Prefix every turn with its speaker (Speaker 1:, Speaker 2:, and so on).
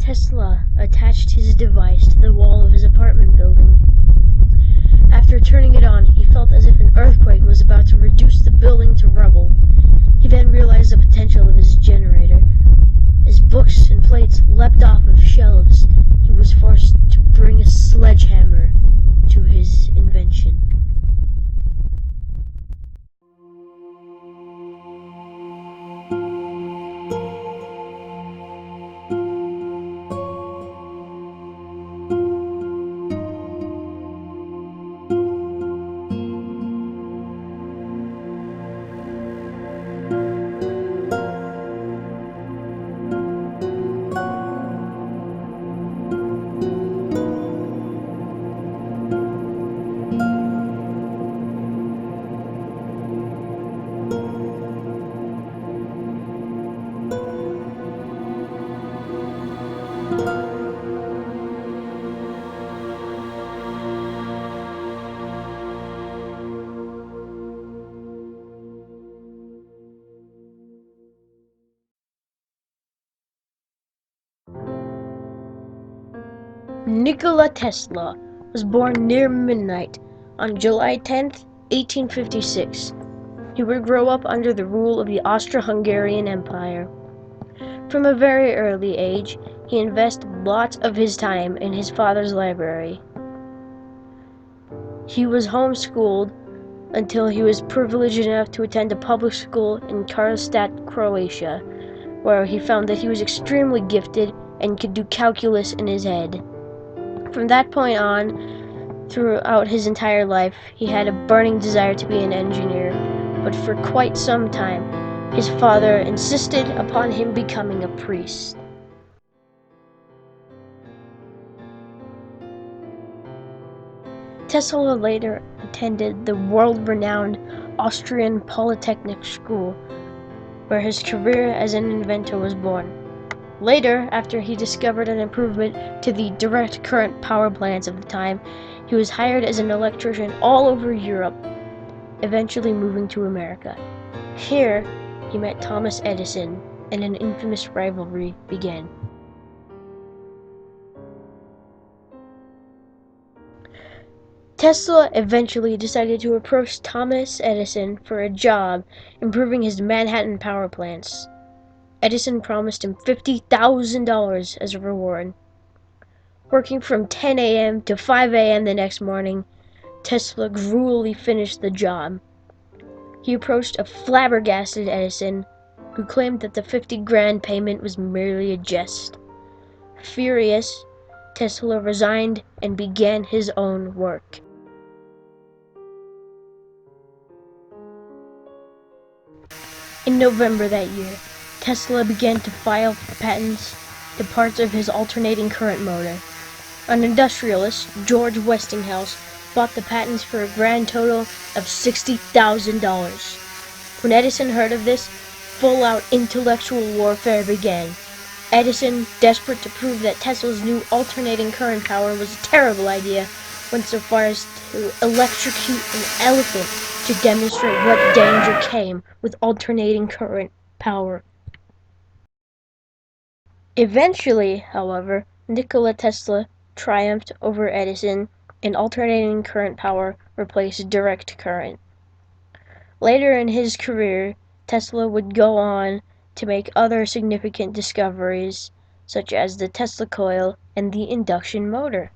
Speaker 1: Tesla attached his device to the wall of his apartment building. After turning it on, he felt as if an earthquake was about to reduce the building to rubble. He then realized the potential of his generator. As books and plates leapt off of shelves, he was forced to bring a sledgehammer to his invention. Nikola Tesla was born near midnight on July 10th, 1856. He would grow up under the rule of the Austro-Hungarian Empire. From a very early age, he invested lots of his time in his father's library. He was homeschooled until he was privileged enough to attend a public school in Karlstad, Croatia, where he found that he was extremely gifted and could do calculus in his head. From that point on, throughout his entire life, he had a burning desire to be an engineer, but for quite some time, his father insisted upon him becoming a priest. Tesla later attended the world-renowned Austrian Polytechnic School, where his career as an inventor was born. Later, after he discovered an improvement to the direct current power plants of the time, he was hired as an electrician all over Europe, eventually moving to America. Here, he met Thomas Edison, and an infamous rivalry began. Tesla eventually decided to approach Thomas Edison for a job improving his Manhattan power plants. Edison promised him $50,000 as a reward. Working from 10 a.m. to 5 a.m. the next morning, Tesla gruelly finished the job. He approached a flabbergasted Edison, who claimed that the $50,000 payment was merely a jest. Furious, Tesla resigned and began his own work. In November that year, Tesla began to file patents to parts of his alternating current motor. An industrialist, George Westinghouse, bought the patents for a grand total of $60,000. When Edison heard of this, full-out intellectual warfare began. Edison, desperate to prove that Tesla's new alternating current power was a terrible idea, went so far as to electrocute an elephant to demonstrate what danger came with alternating current power. Eventually, however, Nikola Tesla triumphed over Edison, and alternating current power replaced direct current. Later in his career, Tesla would go on to make other significant discoveries, such as the Tesla coil and the induction motor.